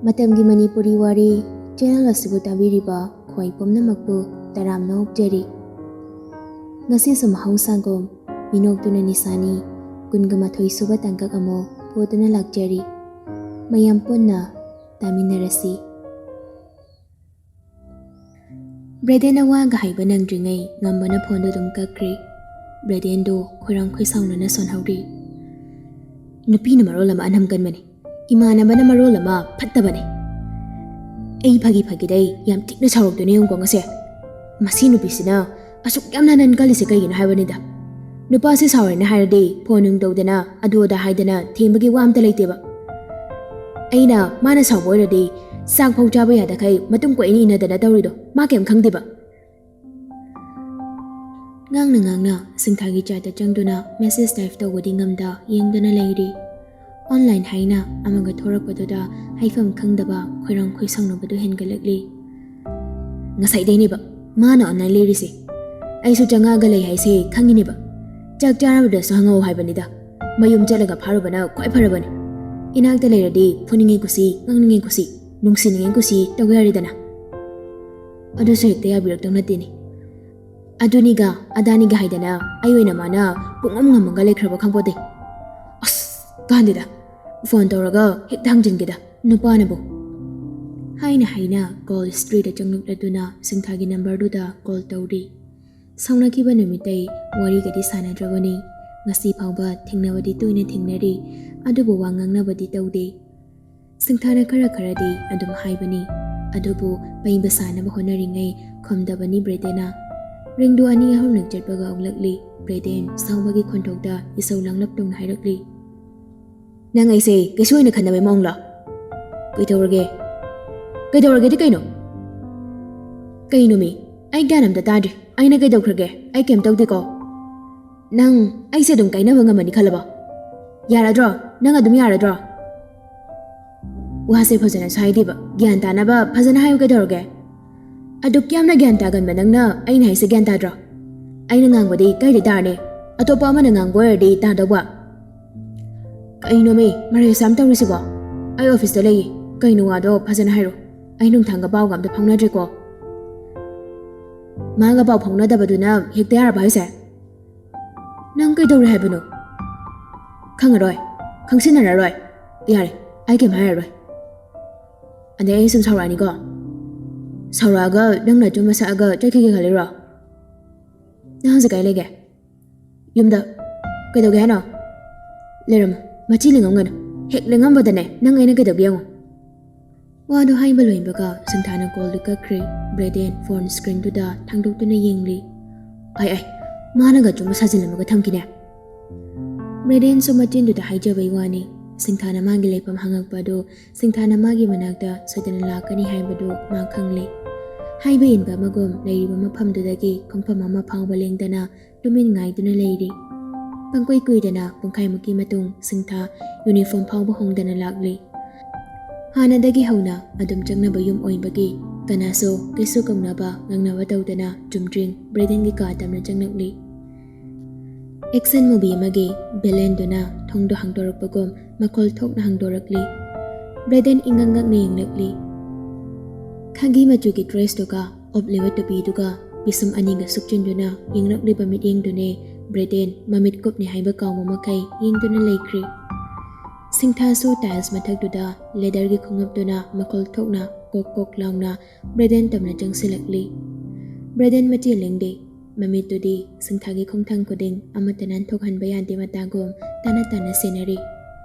ꯃꯇꯝꯒꯤ ꯃꯅꯤꯄꯨꯔꯤ ꯋꯥꯔꯤ ꯆꯦꯅꯦꯜ ꯑꯁꯤꯕꯨ ꯇꯥꯕꯤꯔꯤꯕ ꯈꯣꯏ ꯄꯨꯝꯅꯃꯛꯄꯨ ꯇꯔꯥꯝꯅ ꯑꯣꯛꯆꯔꯤ꯫ ꯉꯁꯤꯁꯨ ꯃꯍꯧꯁꯥꯒꯨꯝ ꯃꯤꯅꯣꯛꯇꯨꯅ ꯅꯤꯁꯥꯅꯤ 22 ꯁꯨꯕ ꯇꯥꯡꯀꯛ ꯑꯃꯨꯛ ꯄꯨꯗꯨꯅ ꯂꯥꯛꯆꯔꯤ꯫ ꯃꯌꯥꯝ ꯄꯨꯟꯅ ꯇꯥꯃꯤꯟꯅꯔꯁꯤ꯫ ꯕ꯭ꯔꯦꯗꯦꯟꯅ ꯋꯥꯒ ꯍꯥꯏꯕ ꯅꯪꯗ꯭ꯔꯤꯉꯩ ꯉꯝꯕꯅ ꯐꯣꯟꯗꯨ ꯑꯗꯨꯝ ꯀꯛꯈ꯭ꯔꯤ꯫ ꯕ꯭ꯔꯦꯗꯦꯟꯗꯨ ꯈꯣꯏꯔꯥꯡ ꯈꯣꯏꯁꯥꯎꯅꯅ ꯁꯣꯟꯍꯧꯔꯤ꯫ ꯅꯨꯄꯤꯅ ꯃꯔꯣꯜ ꯑꯃ ꯑꯅꯝ ꯀꯟꯕꯅꯤ, ꯏꯃꯥꯟꯅꯕꯅ ꯃꯔꯣꯜ ꯑꯃ ꯐꯠꯇꯕꯅꯤ꯫ ꯑꯩ ꯐꯥꯒꯤꯗꯩ ꯌꯥꯝ ꯊꯤꯅ ꯁꯥꯎꯔꯛꯇꯣꯏꯅꯦ ꯌꯦꯡꯉꯨꯀꯣ ꯉꯁꯤ꯫ ꯃꯁꯤ ꯅꯨꯄꯤꯁꯤꯅ ꯑꯁꯨꯛ ꯌꯥꯝꯅ ꯅꯟ ꯀꯜꯂꯤꯁꯦ ꯀꯩꯒꯤꯅꯣ ꯍꯥꯏꯕꯅꯤꯗ꯫ ꯅꯨꯄꯥꯁꯤ ꯁꯥꯎꯔꯦꯅ ꯍꯥꯏꯔꯗꯤ ꯐꯣꯟ ꯅꯨꯡ ꯇꯧꯗꯅ ꯑꯗꯨ ꯑꯗꯥ ꯍꯥꯏꯗꯅ ꯊꯦꯝꯕꯒꯤ ꯋꯥ ꯑꯝꯇ ꯂꯩꯇꯦꯕ꯫ ꯑꯩꯅ ꯃꯥꯅ ꯁꯥꯎꯕ ꯑꯣꯏꯔꯗꯤ ꯆꯥꯛ ꯐꯥꯎ ꯆꯥꯕ ꯌꯥꯗꯈꯩ ꯃꯇꯨꯡ ꯀꯣꯏꯅ ꯏꯟꯅꯗꯅ ꯇꯧꯔꯤꯗꯣ ꯃꯥ ꯀꯩꯝ ꯈꯪꯗꯦꯕ꯫ ꯉꯥꯡꯅ ꯁꯤꯡꯊꯥꯒꯤ ꯆꯥꯠꯇ ꯆꯪꯗꯨꯅ ꯃꯦꯁꯦꯖ ꯇꯥꯏꯞ ꯇꯧꯕꯗꯤ ꯉꯝꯗ ꯌꯦꯡꯗꯨꯅ ꯂꯩꯔꯤ꯫ ꯑꯣꯟꯂꯥꯏꯟ ꯍꯥꯏꯅ ꯑꯃꯒ ꯊꯣꯔꯛꯄꯗꯨꯗ ꯍꯥꯏꯐꯝ ꯈꯪꯗꯕ ꯈꯣꯏꯔꯥꯡ ꯈꯣꯏꯁꯥꯎꯅꯕꯗꯨ ꯍꯦꯟꯒꯠꯂꯛꯂꯤ꯫ ꯉꯁꯥꯏꯗꯩꯅꯦꯕ ꯃꯥꯅ ꯑꯣꯟꯂꯥꯏꯟ ꯂꯩꯔꯤꯁꯦ꯫ ꯑꯩꯁꯨ ꯆꯪꯉꯛꯑꯒ ꯂꯩ ꯍꯥꯏꯁꯦ ꯈꯪꯉꯤꯅꯦꯕ꯫ ꯆꯥꯛ ꯆꯥꯔꯕꯗꯁꯨ ꯍꯪꯉꯛꯑꯣ ꯍꯥꯏꯕꯅꯤꯗ꯫ ꯃꯌꯨꯝ ꯆꯠꯂꯒ ꯐꯥꯔꯨꯕꯅ ꯈ꯭ꯋꯥꯏ ꯐꯔꯕꯅꯤ꯫ ꯏꯅꯥꯛꯇ ꯂꯩꯔꯗꯤ ꯐꯨꯅꯤꯡꯉꯦ ꯀꯨꯁꯤ, ꯉꯥꯡꯅꯤꯡꯉꯦ ꯀꯨꯁꯤ, ꯅꯨꯡꯁꯤꯅꯤꯡꯉꯦ ꯀꯨꯁꯤ ꯇꯧ ꯌꯥꯔꯦꯗꯅ꯫ ꯑꯗꯨꯁꯨ ꯍꯦꯛꯇ ꯌꯥꯕꯤꯔꯛꯇꯧ ꯅꯠꯇꯦꯅꯦ꯫ ꯑꯗꯨꯅꯤꯒ ꯑꯗꯥꯅꯤꯒ ꯍꯥꯏꯗꯅ ꯑꯩ ꯑꯣꯏꯅ ꯃꯥꯅ ꯄꯨꯡꯉꯝ ꯉꯝꯃꯒ ꯂꯩꯈ꯭ꯔꯕ ꯈꯪꯄꯣꯠꯇꯦ꯫ ꯑꯁ ꯀꯥꯟꯗꯦꯗ, ꯐꯣꯟ ꯇꯧꯔꯒ ꯍꯦꯛꯇ ꯍꯪꯖꯤꯟꯒꯦꯗ ꯅꯨꯄꯥꯅꯕꯨ꯫ ꯍꯥꯏꯅ ꯀꯣꯜ ꯍꯤꯁꯇ꯭ꯔꯤꯗ ꯆꯪꯂꯛꯂꯗꯨꯅ ꯁꯤꯡꯊꯥꯒꯤ ꯅꯝꯕꯔꯗꯨꯗ ꯀꯣꯜ ꯇꯧꯔꯤ꯫ ꯁꯥꯎꯅꯈꯤꯕ ꯅꯨꯃꯤꯠꯇꯩ ꯋꯥꯔꯤꯒꯗꯤ ꯁꯥꯟꯅꯗ꯭ꯔꯕꯅꯤ꯫ ꯉꯁꯤ ꯐꯥꯎꯕ ꯊꯦꯡꯅꯕꯗꯤ ꯇꯣꯏꯅ ꯊꯦꯡꯅꯔꯤ, ꯑꯗꯨꯕꯨ ꯋꯥ ꯉꯥꯡꯅꯕꯗꯤ ꯇꯧꯗꯦ꯫ ꯁꯤꯡꯊꯥꯅ ꯈꯔꯗꯤ ꯑꯗꯨꯝ ꯍꯥꯏꯕꯅꯤ, ꯑꯗꯨꯕꯨ ꯄꯩꯕ ꯁꯥꯅꯕ ꯍꯣꯠꯅꯔꯤꯉꯩ ꯈꯨꯝꯗꯕꯅꯤ ꯕ꯭ꯔꯦꯗꯦꯟꯅ꯫ ꯔꯤꯡꯗꯨ 2-3ꯔꯛ ꯆꯠꯄꯒ ꯑꯣꯛꯂꯛꯂꯤ꯫ ꯕ꯭ꯔꯦꯗꯦꯟ ꯁꯥꯎꯕꯒꯤ ꯈꯣꯟꯊꯣꯛꯇ ꯏꯁꯧ ꯂꯥꯡꯂꯞ ꯇꯧꯅ ꯍꯥꯏꯔꯛꯂꯤ꯫ ꯅꯪ ꯑꯩꯁꯦ ꯀꯩꯁꯨ ꯑꯣꯏꯅ ꯈꯟꯅꯕꯩ ꯃꯑꯣꯡꯂꯣ? ꯀꯩꯗꯧꯔꯒꯦꯗꯤ ꯀꯩꯅꯣ? ꯀꯩꯅꯣꯃꯤ? ꯑꯩ ꯒ꯭ꯌꯥꯟ ꯑꯝꯇ ꯇꯥꯗ꯭ꯔꯤ꯫ ꯑꯩꯅ ꯀꯩꯗꯧꯈ꯭ꯔꯒꯦ? ꯑꯩ ꯀꯩꯝ ꯇꯧꯗꯦꯀꯣ꯫ ꯅꯪ ꯑꯩꯁꯦ ꯑꯗꯨꯝ ꯀꯥꯏꯅꯕ ꯉꯝꯃꯅꯤ ꯈꯜꯂꯕ? ꯌꯥꯔꯗ꯭ꯔꯣ? ꯅꯪ ꯑꯗꯨꯝ ꯌꯥꯔꯗ꯭ꯔꯣ? ꯋꯥꯁꯦ ꯐꯖꯅꯁꯨ ꯍꯥꯏꯗꯦꯕ, ꯒ꯭ꯌꯥꯟ ꯇꯥꯅꯕ ꯐꯖꯅ ꯍꯥꯏꯌꯨ ꯀꯩꯗꯧꯔꯒꯦ? ꯑꯗꯨꯛ ꯌꯥꯝꯅ ꯒ꯭ꯌꯥꯟ ꯇꯥꯒꯟꯕ ꯅꯪꯅ ꯑꯩꯅ ꯍꯥꯏꯁꯦ ꯒ꯭ꯌꯥꯟ ꯇꯥꯗ꯭ꯔꯣ? ꯑꯩꯅ ꯉꯥꯡꯕꯗꯤ ꯀꯩꯗꯤ ꯇꯥꯔꯅꯤ, ꯑꯇꯣꯞꯄ ꯑꯃꯅ ꯉꯥꯡꯕ ꯑꯣꯏꯔꯗꯤ ꯇꯥꯗꯧꯕ꯫ ꯀꯩꯅꯣꯃꯤ ꯃꯔꯩꯁꯨ ꯌꯥꯝ ꯇꯧꯔꯤꯁꯤꯕꯣ? ꯑꯩ ꯑꯣꯐꯤꯁꯇ ꯂꯩꯌꯦ, ꯀꯩꯅꯣ ꯋꯥꯗꯣ ꯐꯖꯅ ꯍꯥꯏꯔꯣ꯫ ꯑꯩ ꯅꯨꯡꯊꯥꯡꯒ ꯄꯥꯎꯒ ꯑꯝꯇ ꯐꯥꯎꯅꯗ꯭ꯔꯦꯀꯣ꯫ ꯃꯥꯒ ꯄꯥꯎ ꯐꯥꯎꯅꯗꯕꯗꯨꯅ ꯍꯦꯛꯇ ꯌꯥꯔꯕ ꯍꯥꯏꯁꯦ? ꯅꯪ ꯀꯩꯗꯧꯔꯦ ꯍꯥꯏꯕꯅꯣ? ꯈꯪꯉꯔꯣꯏ, ꯈꯪꯁꯤꯟꯅꯔꯔꯣꯏ꯫ ꯌꯥꯔꯦ, ꯑꯩ ꯀꯩꯝ ꯍꯥꯏꯔꯔꯣꯏ꯫ ꯑꯗꯩ ꯑꯩ ꯁꯨꯝ ꯁꯥꯎꯔꯛꯑꯅꯤꯀꯣ? ꯁꯥꯎꯔꯛꯑꯒ ꯅꯪꯅ ꯑꯆꯨꯝꯕ ꯁꯛꯑꯒ ꯆꯠꯈꯤꯒꯦ ꯈꯜꯂꯤꯔꯣ? ꯅꯪ ꯍꯧꯖꯤꯛ ꯀꯥꯏ ꯂꯩꯒꯦ? ꯌꯨꯝꯗ꯫ ꯀꯩꯗꯧꯒꯦ ꯍꯥꯏꯅꯣ? ꯂꯩꯔꯝꯃꯣ, ꯃꯆꯤ ꯂꯦꯡꯉꯝꯒꯅꯨ꯫ ꯍꯦꯛ ꯂꯦꯡꯉꯝꯕꯗꯅꯦ ꯅꯪ ꯑꯩꯅ ꯀꯩꯗꯧꯒꯦ ꯌꯦꯡꯉꯣ꯫ ꯋꯥꯗꯨ ꯍꯥꯏꯕ ꯂꯣꯏꯕꯒ ꯁꯤꯡꯊꯥꯅ ꯀꯣꯜꯗꯨ ꯀꯛꯈ꯭ꯔꯤ꯫ ꯕ꯭ꯔꯦꯗꯦꯟ ꯐꯣꯟ ꯁꯀ꯭ꯔꯤꯟꯗꯨꯗ ꯊꯥꯡꯗꯣꯛꯇꯨꯅ ꯌꯦꯡꯂꯤ꯫ ꯑꯩ ꯃꯥꯅꯒ ꯆꯨꯝꯕ ꯁꯥꯖꯤꯜꯂꯝꯃꯒ ꯊꯝꯈꯤꯅꯦ꯫ ꯕ꯭ꯔꯦꯗꯦꯟꯁꯨ ꯃꯆꯤꯟꯗꯨꯗ ꯍꯥꯏꯖꯕꯩ ꯋꯥꯅꯤ꯫ ꯁꯤꯡꯊꯥꯅ ꯃꯥꯒꯤ ꯂꯩꯐꯝ ꯍꯪꯉꯛꯄꯗꯨ ꯁꯤꯡꯊꯥꯅ ꯃꯥꯒꯤ ꯃꯅꯥꯛꯇ ꯁꯣꯏꯗꯅ ꯂꯥꯛꯀꯅꯤ ꯍꯥꯏꯕꯗꯨ ꯃꯥ ꯈꯪꯂꯤ꯫ ꯍꯥꯏꯕ ꯏꯟꯕ ꯑꯃꯒꯨꯝ ꯂꯩꯔꯤꯕ ꯃꯐꯝꯗꯨꯗꯒꯤ ꯈꯣꯡꯐꯝ ꯑꯃ ꯐꯥꯎꯕ ꯂꯦꯡꯗꯅ ꯇꯨꯃꯤꯟ ꯉꯥꯏꯗꯨꯅ ꯂꯩꯔꯤ꯫ ꯄꯪꯀꯨꯏ ꯀꯨꯏꯗꯅ ꯄꯨꯡꯈꯥꯏꯃꯨꯛꯀꯤ ꯃꯇꯨꯡ ꯁꯤꯡꯊꯥ ꯌꯨꯅꯤꯐꯣꯔꯝ ꯐꯥꯎꯕ ꯍꯣꯡꯗꯅ ꯂꯥꯛꯂꯤ꯫ ꯍꯥꯟꯅꯗꯒꯤ ꯍꯧꯅ ꯑꯗꯨꯝ ꯆꯪꯅꯕ ꯌꯨꯝ ꯑꯣꯏꯕꯒꯤ ꯀꯅꯥꯁꯨ ꯀꯩꯁꯨ ꯀꯧꯅꯕ ꯉꯥꯡꯅꯕ ꯇꯧꯗꯅ ꯆꯨꯝꯗ꯭ꯔꯤꯡ ꯕ꯭ꯔꯦꯗꯦꯟꯒꯤ ꯀꯥ ꯇꯞꯅ ꯆꯪꯂꯛꯂꯤ꯫ ꯑꯦꯛꯁꯟ ꯃꯨꯚꯤ ꯑꯃꯒꯤ ꯚꯤꯂꯦꯟꯗꯨꯅ ꯊꯣꯡꯗꯣ ꯍꯥꯡꯗꯣꯔꯛꯄꯒꯨꯝ ꯃꯈꯣꯜ ꯊꯣꯛꯅ ꯍꯥꯡꯗꯣꯔꯛꯂꯤ꯫ ꯕ꯭ꯔꯦꯗꯦꯟ ꯏꯉꯛ ꯉꯛꯅ ꯌꯦꯡꯂꯛꯂꯤ꯫ ꯈꯥꯒꯤ ꯃꯆꯨꯒꯤ ꯗ꯭ꯔꯦꯁꯇꯨꯒ ꯎꯞꯂꯤꯕ ꯇꯨꯄꯤꯗꯨꯒ ꯄꯤꯁꯨꯝ ꯑꯅꯤꯒ ꯁꯨꯞꯆꯤꯟꯗꯨꯅ ꯌꯦꯡꯂꯛꯂꯤꯕ ꯃꯤꯠꯌꯦꯡꯗꯨꯅꯦ ꯕ꯭ꯔꯦꯗꯦꯟ ꯃꯃꯤꯠ ꯀꯨꯞꯅꯤ ꯍꯥꯏꯕ ꯀꯥꯎꯕ ꯃꯈꯩ ꯌꯦꯡꯗꯨꯅ ꯂꯩꯈ꯭ꯔꯤ꯫ ꯁꯤꯡꯊꯥꯁꯨ ꯇꯥꯏꯜꯁ ꯃꯊꯛꯇꯨꯗ ꯂꯦꯗꯔꯒꯤ ꯈꯣꯡꯎꯞꯇꯨꯅ ꯃꯈꯣꯜ ꯊꯣꯛꯅ ꯀꯣꯛ ꯀꯣꯛ ꯂꯥꯎꯅ ꯕ꯭ꯔꯦꯗꯦꯟ ꯇꯞꯅ ꯆꯪꯁꯤꯜꯂꯛꯂꯤ꯫ ꯕ꯭ꯔꯦꯗꯦꯟ ꯃꯆꯤ ꯂꯦꯡꯗꯦ, ꯃꯃꯤꯠꯇꯨꯗꯤ ꯁꯤꯡꯊꯥꯒꯤ ꯈꯣꯡꯊꯥꯡ ꯈꯨꯗꯤꯡ ꯑꯃꯠꯇ ꯅꯥꯟꯊꯣꯛꯍꯟꯕ ꯌꯥꯗꯦ ꯃꯇꯥꯒꯨꯝ ꯇꯥꯅ ꯁꯦꯟꯅꯔꯤ꯫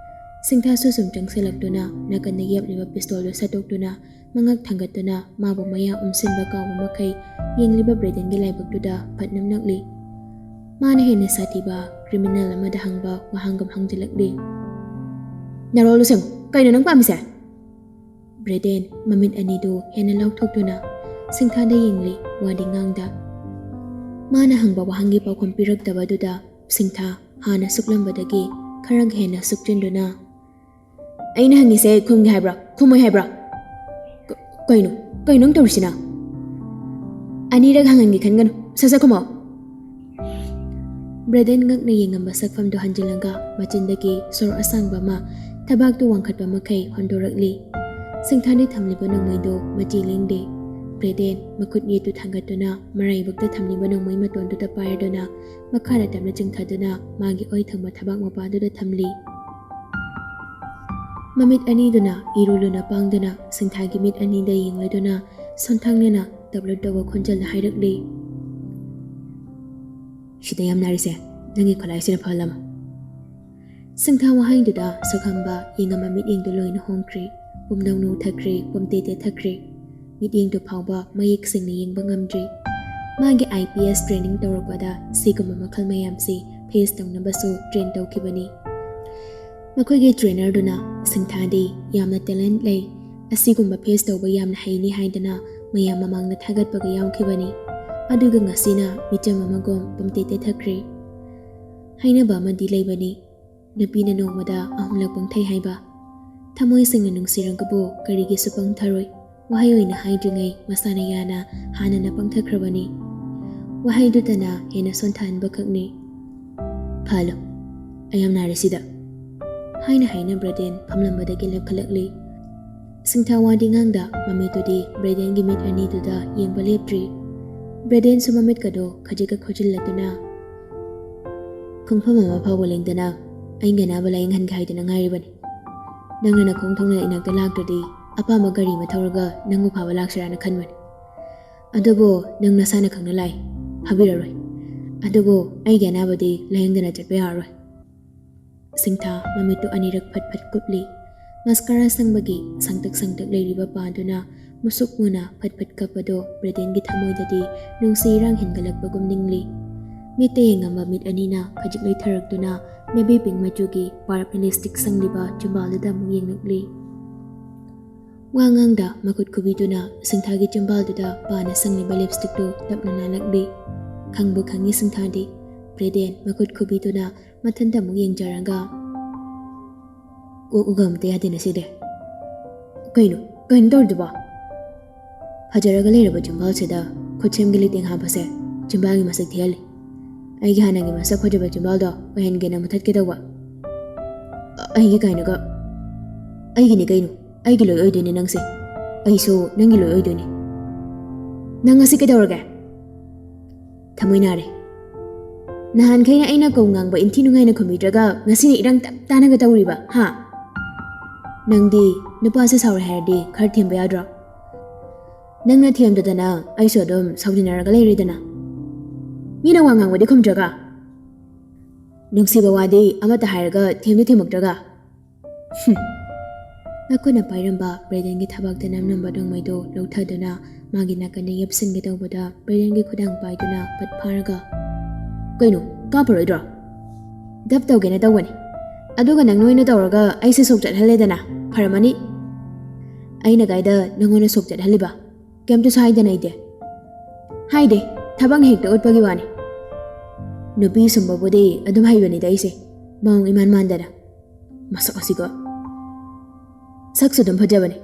ꯁꯤꯡꯊꯥꯁꯨ ꯁꯨꯝ ꯆꯪꯁꯤꯜꯂꯛꯇꯨꯅ ꯅꯥꯀꯟꯗ ꯌꯦꯞꯂꯤꯕ ꯄꯤꯁꯇꯣꯜꯗꯨ ꯁꯠꯇꯣꯛꯇꯨꯅ ꯃꯉꯛ ꯊꯥꯡꯒꯠꯇꯨꯅ ꯃꯥꯕꯨ ꯃꯌꯥ ꯎꯝꯁꯤꯟꯕ ꯀꯥꯎꯕ ꯃꯈꯩ ꯌꯦꯡꯂꯤꯕ ꯕ꯭ꯔꯦꯗꯦꯟꯒꯤ ꯂꯥꯏꯕꯛꯇꯨꯗ ꯐꯠꯅꯝ ꯅꯛꯂꯤ꯫ ꯃꯥꯅ ꯍꯦꯟꯅ ꯁꯥꯊꯤꯕ ꯀ꯭ꯔꯤꯃꯤꯅꯦꯜ ꯑꯃꯗ ꯍꯪꯕ ꯋꯥꯍꯪꯒꯨꯝ ꯍꯪꯖꯤꯜꯂꯛꯂꯤ꯫ ꯅꯔꯣꯜꯗꯨ ꯁꯦꯡꯉꯨ, ꯀꯩꯅꯣ ꯅꯪ ꯄꯥꯝꯃꯤꯁꯦ? ꯕ꯭ꯔꯦꯗꯦꯟ ꯃꯃꯤꯠ ꯑꯅꯤꯗꯨ ꯍꯦꯟꯅ ꯂꯥꯎꯊꯣꯛꯇꯨꯅ ꯁꯤꯡꯊꯥꯗ ꯌꯦꯡꯂꯤ, ꯋꯥꯗꯤ ꯉꯥꯡꯗ꯫ ꯃꯥꯅ ꯍꯪꯕ ꯋꯥꯍꯪꯒꯤ ꯄꯥꯎꯈꯨꯝ ꯄꯤꯔꯛꯇꯕꯗꯨꯗ ꯁꯤꯡꯊꯥ ꯍꯥꯟꯅ ꯁꯨꯛꯂꯝꯕꯗꯒꯤ ꯈꯔ ꯍꯦꯟꯅ ꯁꯨꯛꯆꯤꯟꯗꯨꯅ ꯑꯩꯅ ꯍꯪꯉꯤꯁꯦ ꯈꯨꯝꯒꯦ ꯍꯥꯏꯕ꯭ꯔꯥ ꯈꯨꯝꯃꯣꯏ ꯍꯥꯏꯕ꯭ꯔꯥ? ꯀꯩꯅꯣ ꯅꯪ ꯇꯧꯔꯤꯁꯤꯅ? ꯑꯅꯤꯔꯛ ꯍꯪꯍꯟꯒꯦ ꯈꯟꯒꯅꯨ, ꯁꯠ ꯈꯨꯝꯃꯣ꯫ ꯕ꯭ꯔꯦꯗꯦꯟ ꯉꯛꯅ ꯌꯦꯡꯉꯝꯕ ꯁꯛꯐꯝꯗꯨ ꯍꯟꯖꯤꯜꯂꯒ ꯃꯆꯤꯟꯗꯒꯤ ꯁꯣꯔ ꯑꯁꯥꯡꯕ ꯑꯃ ꯊꯕꯥꯛꯇꯨ ꯋꯥꯡꯈꯠꯄ ꯃꯈꯩ ꯍꯣꯟꯗꯣꯔꯛꯂꯤ꯫ ซึ่งท่านได้ทำลิบนองไม้โดมาจีเลี้ยงเดเบรเดนมาขุดเยตุทางกัดตัวน่ะมาไรบุกได้ทำลิบนองไม้มาตวนตัวตะปายตัวน่ะมาฆ่าได้แต่ละจึงทัดตัวน่ะมากิอ้อยทั้งมาทับักมาปาตัวได้ทำลีมามิดอันนี้ตัวน่ะอีรูลูน่ะปังตัวน่ะซึ่งทางกิมิดอันนี้ได้ยิงเลยตัวน่ะส่วนทางเนี่ยน่ะตับรถตัวคนจะละให้รักดีชิดายามนาริเซนังกิขลายเสียพอลำซึ่งทางว่าให้ดูดาสุขัมบะยิงมามิดยิงตัวเลยในห้องครีปุ่มดาวนูทักครีปุ่มเตเตทักครีมิดยิงตัวเผาบะมายิกสิ่งนี้ยิงบังอัมจีมาเก IPS training ตัวรบดาซีกุมมาคัลมายามซีเพสตงนับสูเทรนตัวคิบันีมาคุยกับเทรนเนอร์ดูนะซึ่งทางดียามนัดเทเลนเลยอาซีกุมมาเพสตัวไปยามให้นี่ให้ดนะมายามมามังนัดทักกัดปะกยามคิบันีอดูกังสีน่ะมิจฉามากงปุ่มเตเตทักครีให้น่ะบ่มันดีเลยบันีนปีนันโนมาดาอาหุลักบังไทยให้บ่ทำไมสิ่งนั้นนุ่งสีรังกบโบกริกิสุปังทารวยว่าให้อินให้ดึงไงมาสานายานะหานันปังทักครบันีว่าให้ดูตานะเห็นส่วนทานบักกักนี้พาโลอายามนาริสิดาให้น่ะบรเดนพำลำบดกินเล็บขลักลีสิ่งทาวาดีงังดามามีตัวดีบรเดนกิมิดอันนี้ตัวดายังบาเล็บทรีบรเดนสมามิดกระโดขจิกขจิลเลตุนาคงพ่อมาพาวเลงตานาไอ้เงินอาบลายงันไข่ตัวนั่งไงริบันนั่งนั่งคงท้องในนักตลาดตัวดีอาป้ามากรีมาเท่าไรก็นั่งอุปาวลักษณะนักขันวันอันดับโบนั่งนัสานักขังนั่นไล่ฮับบิระรอยอันดับโบไอ้เงินอาบดีลายเงินอาจัดไปหารอยสิงท่ามามีตัวอันนี้รักพัดพัดกุบลีมาสการ์สังบกีสังตักเลยริบปานตัวน่ะมุสุกมุนาพัดพัดกับปะโดประเด็นกิทามวยดีนุ่งสีร่างเห็นกันลักปะกุมดิ่งลีมีเตยงมามิดอันนี้นะขจิกเลยทารักตัวน่ะไม่บีปิงมาจูกีปาร์พลิสติกสังลิบาจุบาลดามุงยังนักลีว่างังดามาคุดคุบิตัวน่ะสิงทากิจุบาลตัวดาปานะสังลิบาลิปสติกตัวดับนานาลักดีขังบุขังยี่สิงทาดีประเด็นมาคุดคุบิตัวน่ะมาทันดามุงยังจารังกาอุกามเตยาดินสิเดกันตัวดูบ้าพาจารักเลยระบบจุบาลเสดาคุดเชมกิลิติงหาภาษาจุบาลกิมาสักเทียลไอ้แค่นั้นก็มาสักคนจะไปจุดบอลดอกไปเห็นแกนั่งมาทัดกันตัวไอ้แค่ไงนะก็ไอ้กินนี่ไงหนูไอ้กินเลยเดี๋ยวนี้นั่งสิไอ้สู้นั่งกินเลยเดี๋ยวนี้นั่งสิกันตัวแกทำไมน่าเลยนาฮันแค่ไอ้น่ากงงังไปอินที่นุ่งไงนะคอมพิวเตอร์ก็งั้นสินี่รังตานั่งกันตัวรีบะฮะนั่งดีนึกว่าจะสาวแฮร์ดีคาร์ทีมไปอาดรอนั่งน่าเทียมตัวน่ะไอ้ส่วนดมสาวที่น่ารักเลยรีดน่ะมีนางวางงังไว้ได้คมจักรนุ่งสีบวาดีอามาตาหายก็เทียมได้เทียมหมกจักรนักคนนับไปรำบากประเด็นกิทับักแต่น้ำนำบัดงไม่โดเราเธอเดินมากินนักกันในยับสินกิตาวบัดประเด็นกิขุดังไปตัวน่ะปัดพารก็ก็หนูก้าวไปเลยดรอดับเต่ากันในเต่าวันอดูกันนังน้อยในเต่าเราก็ไอ้สิสุกจัดให้เลยเดนะพารามานี่ไอ้นักไอ้เด้อนังวันสุกจัดให้เลยบ่เกมจะใช้เดนไอเดียให้เดถ้าบังเหตุอุดปกิวานี่นบีสมบูรณ์ดีอดมให้วันนี้ได้สิบางอิมานมันเดนะมาสักสิก็สักสุดมพอจะวันนี้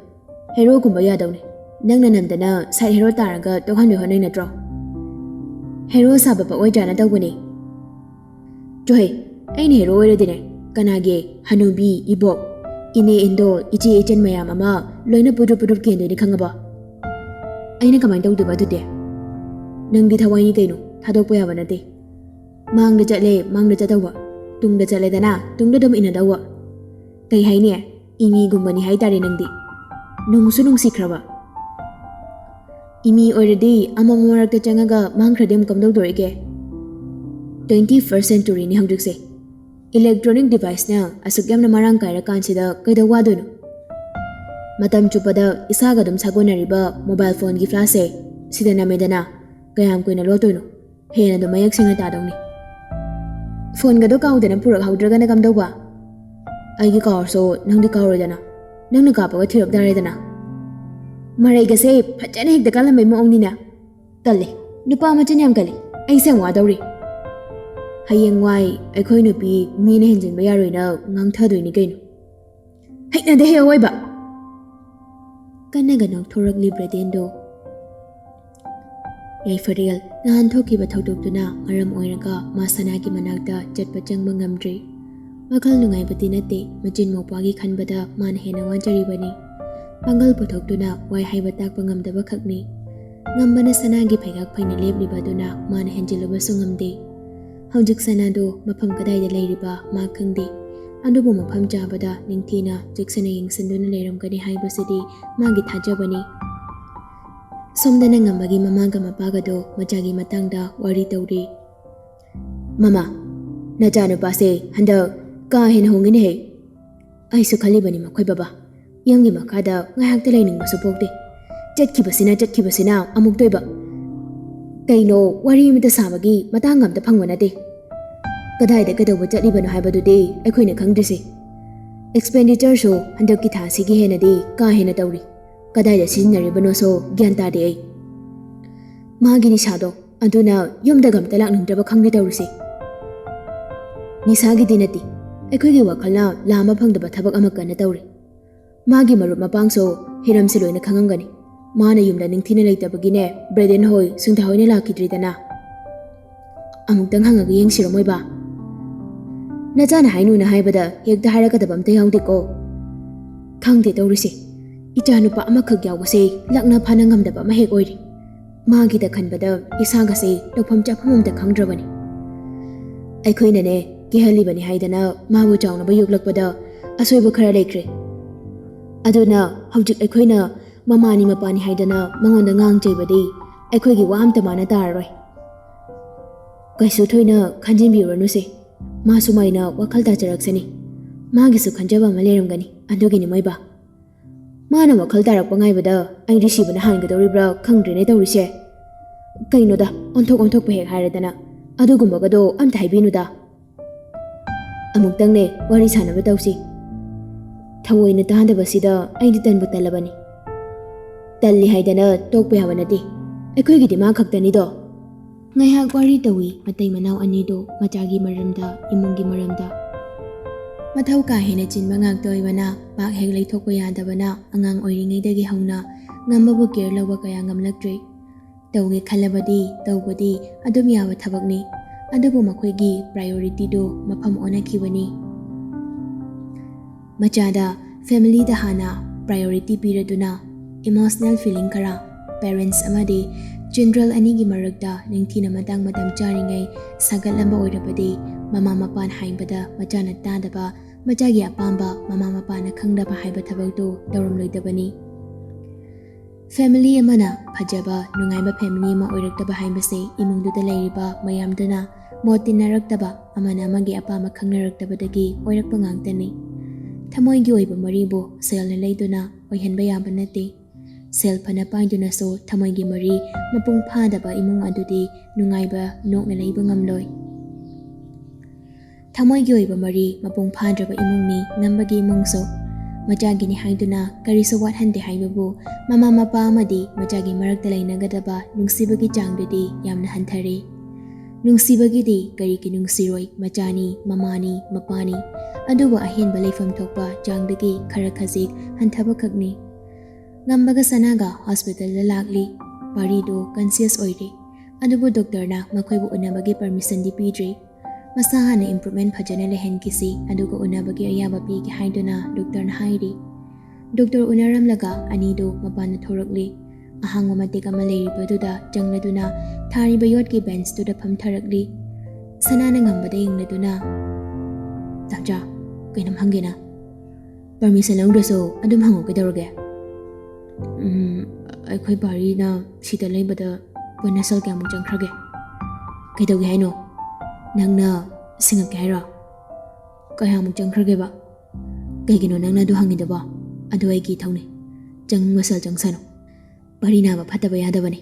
ฮีโร่กุมบายาดาวนี่นั่งนั่นนั่นแต่น่ะใส่ฮีโร่ตารังก็ตัวขันเดือดหน่อยนะจ๊อฮีโร่ซาบปะไว้จานะตัววันนี้จ่อยไอ้ฮีโร่อะไรดีเนี่ยกันอาเกฮันูบีอีบอกอินเออินโดอิจิเอเจนมายามามาลอยน่ะปุดเกินเดี๋ยวนี้ขังกับบ่ไอ้นั่นก็ไม่ต้องดูบ้าตัวเดียนั่งดีทวายนี่ไงหนูถ้าตัวป่วยวันนั้นเดมังเดจัดเลยมังเดจัดตัวตุงเดจัดเลยแต่น่ะตุงเดดมอินเดตัวแต่ให้เนี่ยอีมีกุมบันให้ตาเรนังดีนุ่งสุนุ่งสิครับอีมี already อามารักแต่จังก็มังครเดียมกำลังตัวเอง 21st century นี่ฮังดึกเส electronic device เนี่ยอาศัยยามน้ำมันร่างกายรักการเสดก็ได้ว่าด้วยหนูมาทำจุดประเดี๋ยวอิสระก็ดมสักวันนี้บ่ mobile phone กีฟลาเซ่สิเดน่าไม่ได้นะก็ยังคุยในโลกตัวหนูเฮ้ยนั่นตัวไม่อยากสิ่งนั้นตาดงนี่โฟนก็ดูเก่าแต่นั่นพูดเขาดูกันในคำดูว่าไอ้กี่ก่อโซ่นั่งดูเก่าเลยนะนั่งนึกกับว่าเทียบได้เลยนะมาเรียกเซ่พัชเนี่ยเด็กกันแล้วไม่มองนี่นะตัดเลยนึกว่ามันจะยังกันเลยไอ้เสียงว่าดาวรีให้ยังไงไอ้คนนึกปีมีในเห็นจริงไม่ยากเลยนะงั้นเธอดูนี่กันให้นั่นเดี๋ยวไว้บ่กันนั่งกันน้องทรักลิบระเดนโดยายฟรีลงานทุกข์บัตรทุกตัวน่ะมารำอวยรักมาสนากิมันนักดาจัดประจังบังงำรีมาคัลนุ่งไงปฏินัตติมาจินหมกวากิขันบัดามันเห็นวันจริบันี ꯄꯥꯡꯒꯜ ꯄꯨꯊꯣꯛꯇꯨꯅ ꯋꯥꯏ ꯍꯩꯕ ꯇꯥꯛꯄ ꯉꯝꯗꯕ ꯈꯛꯅꯤ. ꯉꯝꯕꯅ ꯁꯅꯥꯒꯤ ꯐꯩꯒꯥꯛ ꯐꯩꯅ ꯂꯦꯞꯂꯤꯕ ꯑꯗꯨꯅ ꯃꯥꯅ ꯍꯦꯟꯖꯤꯜꯂꯨꯕꯁꯨ ꯉꯝꯗꯦ. ꯍꯧꯖꯤꯛ ꯁꯅꯥꯗꯣ ꯃꯐꯝ ꯀꯗꯥꯏꯗ ꯂꯩꯔꯤꯕ ꯃꯥ ꯈꯪꯗꯦ. ꯑꯗꯨꯕꯨ ꯃꯐꯝ ꯆꯥꯕꯗ ꯅꯤꯡꯊꯤꯅ ꯆꯦꯛꯁꯤꯟꯅ ꯌꯦꯡꯁꯤꯟꯗꯨꯅ ꯂꯩꯔꯝꯒꯅꯤ ꯍꯥꯏꯕꯁꯤꯗꯤ ꯃꯥꯒꯤ ꯊꯥꯖꯕꯅꯤ. ꯁꯣꯝꯗꯅ ꯉꯝꯕꯒꯤ ꯃꯃꯥꯒ ꯃꯄꯥꯒꯗꯣ ꯃꯆꯥꯒꯤ ꯃꯇꯥꯡꯗ ꯋꯥꯔꯤ ꯇꯧꯔꯤ. ꯃꯃꯥ, ꯅꯆꯥꯅꯨꯄꯥꯁꯦ ꯍꯟꯗꯛ ꯀꯥ ꯍꯦꯟꯅ ꯍꯣꯡꯉꯤꯅꯦꯍꯦ. ꯑꯩꯁꯨ ꯈꯜꯂꯤꯕꯅꯤ ꯃꯈꯣꯏ ꯕꯕꯥ. ꯌꯨꯝꯒꯤ ꯃꯈꯥꯗ ꯉꯥꯏꯍꯥꯛꯇ ꯂꯩꯅꯤꯡꯕꯁꯨ ꯄꯣꯛꯇꯦ. ꯆꯠꯈꯤꯕꯁꯤꯅ ꯑꯃꯨꯛꯇꯣꯏꯕ. ꯀꯩꯅꯣ ꯋꯥꯔꯤ ꯑꯃꯇ ꯁꯥꯕꯒꯤ ꯃꯇꯥꯡ ꯑꯝꯇ ꯐꯪꯕ ꯅꯠꯇꯦ. ꯀꯗꯥꯏꯗ ꯀꯩꯗꯧꯕ ꯆꯠꯂꯤꯕꯅꯣ ꯍꯥꯏꯕꯗꯨꯗꯤ ꯑꯩꯈꯣꯏꯅ ꯈꯪꯗ꯭ꯔꯤꯁꯦ. ꯑꯦꯛꯁꯄꯦꯟꯗꯤꯆꯔꯁꯨ ꯍꯟꯗꯛꯀꯤ ꯊꯥꯁꯤꯒꯤ ꯍꯦꯟꯅꯗꯤ ꯀꯥ ꯍꯦꯟꯅ ꯇꯧꯔꯤ. ꯀꯗꯥꯏꯗ ꯁꯤꯖꯤꯟꯅꯔꯤꯕꯅꯣꯁꯨ ꯒ꯭ꯌꯥꯟ ꯇꯥꯗꯦ ꯑꯩ. ꯃꯥꯒꯤ ꯅꯤꯁꯥꯗꯣ ꯑꯗꯨꯅ ꯌꯨꯝꯗꯒ ꯑꯝꯇ ꯂꯥꯛꯅꯤꯡꯗ꯭ꯔꯕ ꯈꯪꯗꯦ ꯇꯧꯔꯤꯁꯦ. ꯅꯤꯁꯥꯒꯤꯗꯤ ꯅꯠꯇꯦ. ꯑꯩꯈꯣꯏꯒꯤ ꯋꯥꯈꯜꯅ ꯂꯥꯝꯕ ꯐꯪꯗꯕ ꯊꯕꯛ ꯑꯃ ꯀꯟꯅ ꯇꯧꯔꯤ. ꯃꯥꯒꯤ ꯃꯔꯨꯞ ꯃꯄꯥꯡꯁꯨ ꯍꯤꯔꯝꯁꯤ ꯂꯣꯏꯅ ꯈꯪꯉꯝꯒꯅꯤ. ꯃꯥꯅ ꯌꯨꯝꯗ ꯅꯤꯡꯊꯤꯅ ꯂꯩꯇꯕꯒꯤꯅꯦ ꯕ꯭ꯔꯦꯗꯦꯟ ꯍꯣꯏ ꯁꯨꯡꯊꯥ ꯍꯣꯏꯅ ꯂꯥꯛꯈꯤꯗ꯭ꯔꯤꯗꯅ. ꯑꯃꯨꯛꯇꯪ ꯍꯪꯉꯒ ꯌꯦꯡꯁꯤꯔꯣ ꯃꯣꯏꯕꯥ? ꯅꯆꯥꯅ ꯍꯥꯏꯅꯨꯅ ꯍꯥꯏꯕꯗ ꯍꯦꯛꯇ ꯍꯥꯏꯔꯛꯀꯗꯕ ꯑꯝꯇ ꯌꯥꯎꯗꯦꯀꯣ. ꯈꯪꯗꯦ ꯇꯧꯔꯤꯁꯦ. ꯏꯆꯥꯅꯨꯄꯥ ꯑꯃꯈꯛ ꯌꯥꯎꯕꯁꯦ ꯂꯛꯅ ꯐꯥꯅ ꯉꯝꯗꯕ ꯑꯃ ꯍꯦꯛ ꯑꯣꯏꯔꯤ. ꯃꯥꯒꯤꯗ ꯈꯟꯕꯗ ꯏꯁꯥꯒꯁꯦ ꯇꯧꯐꯝ ꯆꯥꯐꯝ ꯑꯝꯇ ꯈꯪꯗ꯭ꯔꯕꯅꯤ. ꯑꯩꯈꯣꯏꯅꯅꯦ ꯀꯤꯍꯜꯂꯤꯕꯅꯤ ꯍꯥꯏꯗꯅ ꯃꯥꯕꯨ ꯆꯥꯎꯅꯕ ꯌꯣꯛꯂꯛꯄꯗ ꯑꯁꯣꯏꯕ ꯈꯔ ꯂꯩꯈ꯭ꯔꯦ. ꯑꯗꯨꯅ ꯍꯧꯖꯤꯛ ꯑꯩꯈꯣꯏꯅ ꯃꯃꯥꯅꯤ ꯃꯄꯥꯅꯤ ꯍꯥꯏꯗꯅ ꯃꯉꯣꯟꯗ ꯉꯥꯡ ꯆꯩꯕꯗꯤ ꯑꯩꯈꯣꯏꯒꯤ ꯋꯥ ꯑꯝꯇ ꯃꯥꯅ ꯇꯥꯔꯔꯣꯏ. ꯀꯩꯁꯨ ꯊꯣꯏꯅ ꯈꯟꯖꯤꯟꯕꯤꯔꯨꯔꯅꯨꯁꯦ. ꯃꯥꯁꯨ ꯃꯥꯏꯅ ꯋꯥꯈꯜ ꯇꯥꯖꯔꯛꯁꯅꯤ. ꯃꯥꯒꯤꯁꯨ ꯈꯟꯖꯕ ꯑꯃ ꯂꯩꯔꯝꯒꯅꯤ. ꯑꯗꯨꯒꯤꯅꯤ ꯃꯣꯏꯕꯥ. ꯃꯥꯅ ꯋꯥꯈꯜ ꯇꯥꯔꯛꯄ ꯉꯥꯏꯕꯗ ꯑꯩꯗꯤ ꯁꯤꯕꯅ ꯍꯥꯟꯒꯗꯧꯔꯤꯕ꯭ꯔꯥ ꯈꯪꯗ꯭ꯔꯦꯅꯦ ꯇꯧꯔꯤꯁꯦ. ꯀꯩꯅꯣꯗ ꯑꯣꯟꯊꯣꯛꯄ ꯍꯦꯛ ꯍꯥꯏꯔꯗꯅ ꯑꯗꯨꯒꯨꯝꯕꯒꯗꯣ ꯑꯝꯇ ꯍꯥꯏꯕꯤꯅꯨꯗ. ꯑꯃꯨꯛꯇꯪꯅꯦ ꯋꯥꯔꯤ ꯁꯥꯟꯅꯕ ꯇꯧꯁꯤ. ꯊꯑꯣꯏꯅ ꯇꯥꯍꯟꯗꯕꯁꯤꯗ ꯑꯩꯗꯤ ꯇꯟꯕꯨ ꯇꯜꯂꯕꯅꯤ. ꯇꯜꯂꯤ ꯍꯥꯏꯗꯅ ꯇꯣꯛꯄ ꯌꯥꯕ ꯅꯠꯇꯦ. ꯑꯩꯈꯣꯏꯒꯤꯗꯤ ꯃꯥ ꯈꯛꯇꯅꯤꯗꯣ. ꯉꯥꯏꯍꯥꯛ ꯋꯥꯔꯤ ꯇꯧꯏ ꯃꯇꯩ ꯃꯅꯥꯎ ꯑꯅꯤꯗꯣ ꯃꯆꯥꯒꯤ ꯃꯔꯝꯗ, ꯏꯃꯨꯡꯒꯤ ꯃꯔꯝꯗ. ꯃꯊꯧ ꯀꯥ ꯍꯦꯟꯅ ꯆꯤꯟꯕ ꯉꯥꯛꯇ ꯑꯣꯏꯕꯅ ꯄꯥꯛ ꯍꯦꯛ ꯂꯩꯊꯣꯛꯄ ꯌꯥꯗꯕꯅ ꯑꯉꯥꯡ ꯑꯣꯏꯔꯤꯉꯩꯗꯒꯤ ꯍꯧꯅ ꯉꯝꯕꯕꯨ ꯀꯦꯌꯔ ꯂꯧꯕ ꯀꯌꯥ ꯉꯝꯂꯛꯇ꯭ꯔꯤ. ꯇꯧꯒꯦ ꯈꯜꯂꯕꯗꯤ ꯇꯧꯕꯗꯤ ꯑꯗꯨꯝ ꯌꯥꯕ ꯊꯕꯛꯅꯤ. ꯑꯗꯨꯕꯨ ꯃꯈꯣꯏꯒꯤ ꯄ꯭ꯔꯥꯏꯌꯣꯔꯤꯇꯤꯗꯨ ꯃꯐꯝ ꯑꯣꯟꯅꯈꯤꯕꯅꯤ. ꯃꯆꯥꯗ ꯐꯦꯃꯤꯂꯤꯗ ꯍꯥꯟꯅ ꯄ꯭ꯔꯥꯏꯌꯣꯔꯤꯇꯤ ꯄꯤꯔꯗꯨꯅ ꯏꯃꯣꯁꯅꯦꯜ ꯐꯤꯂꯤꯡ ꯈꯔ ꯄꯦꯔꯦꯟꯠꯁ ꯑꯃꯗꯤ ꯆꯤꯜꯗ꯭ꯔꯦꯟ ꯑꯅꯤꯒꯤ ꯃꯔꯛꯇ ꯅꯤꯡꯊꯤꯅ ꯃꯇꯥꯡ ꯆꯥꯔꯤꯉꯩ ꯁꯥꯒꯠꯂꯝꯕ ꯑꯣꯏꯔꯕꯗꯤ ꯃꯃꯥ ꯃꯄꯥꯅ ꯍꯥꯏꯕꯗ ꯃꯆꯥꯅ ꯇꯥꯗꯕ, ꯃꯆꯥꯒꯤ ꯑꯄꯥꯝꯕ ꯃꯃꯥ ꯃꯄꯥꯅ ꯈꯪꯗꯕ ꯍꯥꯏꯕ ꯊꯕꯛꯇꯨ ꯇꯧꯔꯝꯂꯣꯏꯗꯕꯅꯤ. ꯐꯦꯃꯤꯂꯤ ꯑꯃꯅ ꯐꯖꯕ ꯅꯨꯡꯉꯥꯏꯕ ꯐꯦꯃꯤꯂꯤ ꯑꯃ ꯑꯣꯏꯔꯛꯇꯕ ꯍꯥꯏꯕꯁꯦ ꯏꯃꯨꯡꯗꯨꯗ ꯂꯩꯔꯤꯕ ꯃꯌꯥꯝꯗꯨꯅ ꯃꯣꯠ ꯇꯤꯟꯅꯔꯛꯇꯕ, ꯑꯃꯅ ꯑꯃꯒꯤ ꯑꯄꯥꯝꯕ ꯈꯪꯅꯔꯛꯇꯕꯗꯒꯤ ꯑꯣꯏꯔꯛꯄ ꯉꯥꯛꯇꯅꯤ. ꯊꯃꯣꯏꯒꯤ ꯑꯣꯏꯕ ꯃꯔꯤꯕꯨ ꯁꯦꯜꯅ ꯂꯩꯗꯨꯅ ꯑꯣꯏꯍꯟꯕ ꯌꯥꯕ ꯅꯠꯇꯦ. ꯁꯦꯜ ꯐꯅ パイꯗꯨꯅꯁꯨ ꯊꯃꯣꯏꯒꯤ ꯃꯔꯤ ꯃꯄꯨꯡ ꯐꯥꯗꯕ ꯏꯃꯨꯡ ꯑꯗꯨꯗꯤ ꯅꯨꯡꯉꯥꯏꯕ ꯅꯣꯛꯅ ꯂꯩꯕ ꯉꯝꯂꯣꯏ. ꯊꯃꯣꯏꯒꯤ ꯑꯣꯏꯕ ꯃꯔꯤ ꯃꯄꯨꯡ ꯐꯥꯗ꯭ꯔꯕ ꯏꯃꯨꯡꯅꯤ ꯉꯝꯕꯒꯤ ꯏꯃꯨꯡꯁꯨ. ꯃꯆꯥꯒꯤꯅꯤ ꯍꯥꯏꯗꯨꯅ ꯀꯔꯤꯁꯨ ꯋꯥꯠꯍꯟꯗꯦ ꯍꯥꯏꯕꯕꯨ ꯃꯃꯥ ꯃꯄꯥ ꯑꯃꯗꯤ ꯃꯆꯥꯒꯤ ꯃꯔꯛꯇ ꯂꯩꯅꯒꯗꯕ ꯅꯨꯡꯁꯤꯕꯒꯤ ꯆꯥꯡꯗꯨꯗꯤ ꯌꯥꯝꯅ ꯍꯟꯊꯔꯦ. ꯅꯨꯡꯁꯤꯕꯒꯤꯗꯤ ꯀꯔꯤꯒꯤ ꯅꯨꯡꯁꯤꯔꯣꯏ? ꯃꯆꯥꯅꯤ, ꯃꯃꯥꯅꯤ, ꯃꯄꯥꯅꯤ. ꯑꯗꯨꯕꯨ ꯑꯍꯦꯟꯕ ꯂꯩꯐꯝ ꯊꯣꯛꯄ ꯆꯥꯡꯗꯒꯤ ꯈꯔ ꯈꯖꯤꯛ ꯍꯟꯊꯕꯈꯛꯅꯤ. ꯉꯝꯕꯒ ꯁꯅꯥꯒ ꯍꯣꯁꯄꯤꯇꯥꯜꯗ ꯂꯥꯛꯂꯤ. ꯄꯥꯔꯤꯗꯨ ꯀꯟꯁꯤꯌꯁ ꯑꯣꯏꯔꯤ. ꯑꯗꯨꯕꯨ ꯗꯣꯛꯇꯔꯅ ꯃꯈꯣꯏꯕꯨ ꯎꯅꯕꯒꯤ ꯄꯔꯃꯤꯁꯟꯗꯤ ꯄꯤꯗ꯭ꯔꯤ. ꯃꯁꯥ ꯍꯥꯟꯅ ꯏꯝꯄ꯭ꯔꯨꯚꯃꯦꯟꯠ ꯐꯖꯅ ꯂꯩꯍꯟꯈꯤꯁꯤ, ꯑꯗꯨꯒ ꯎꯅꯕꯒꯤ ꯑꯌꯥꯕ ꯄꯤꯒꯦ ꯍꯥꯏꯗꯨꯅ ꯗꯣꯛꯇꯔꯅ ꯍꯥꯏꯔꯤ. ꯗꯣꯛꯇꯔ ꯎꯅꯔꯝꯂꯒ ꯑꯅꯤꯗꯨ ꯃꯄꯥꯟꯗ ꯊꯣꯔꯛꯂꯤ. ꯑꯍꯥꯡꯕ ꯃꯇꯦꯛ ꯑꯃ ꯂꯩꯔꯤꯕꯗꯨꯗ ꯆꯪꯂꯗꯨꯅ ꯊꯥꯔꯤꯕ ꯌꯣꯠꯀꯤ ꯕꯦꯟꯆꯇꯨꯗ ꯐꯝꯊꯔꯛꯂꯤ. ꯁꯅꯥꯅ ꯉꯝꯕꯗ ꯌꯦꯡꯂꯗꯨꯅ, ꯇꯥꯝꯆꯥ, ꯀꯩꯅꯣꯝ ꯍꯪꯒꯦꯅ. ꯄꯔꯃꯤꯁꯟ ꯂꯧꯗ꯭ꯔꯁꯨ ꯑꯗꯨꯝ ꯍꯪꯉꯣ, ꯀꯩꯗꯧꯔꯒꯦ? ꯑꯩꯈꯣꯏ ꯄꯥꯔꯤꯅ ꯁꯤꯗ ꯂꯩꯕꯗ ꯄꯨꯟꯅ ꯁꯦꯜ ꯀꯌꯥꯃꯨꯛ ꯆꯪꯈ꯭ꯔꯒꯦ? ꯀꯩꯗꯧꯒꯦ ꯍꯥꯏꯅꯣ? ꯅꯪꯅ ꯁꯤꯡꯉꯛꯀꯦ ꯍꯥꯏꯔꯣ? ꯀꯌꯥꯃꯨꯛ ꯆꯪꯈ꯭ꯔꯒꯦꯕ? ꯀꯩꯒꯤꯅꯣ ꯅꯪꯅ ꯑꯗꯨ ꯍꯪꯉꯤꯗꯕꯣ? ꯑꯗꯨ ꯑꯩꯒꯤ ꯏꯊꯧꯅꯤ. ꯆꯪꯅꯤꯡꯕ ꯁꯦꯜ ꯆꯪꯁꯅꯨ. ꯄꯥꯔꯤ ꯅꯥꯕ ꯐꯠꯇꯕ ꯌꯥꯗꯕꯅꯤ.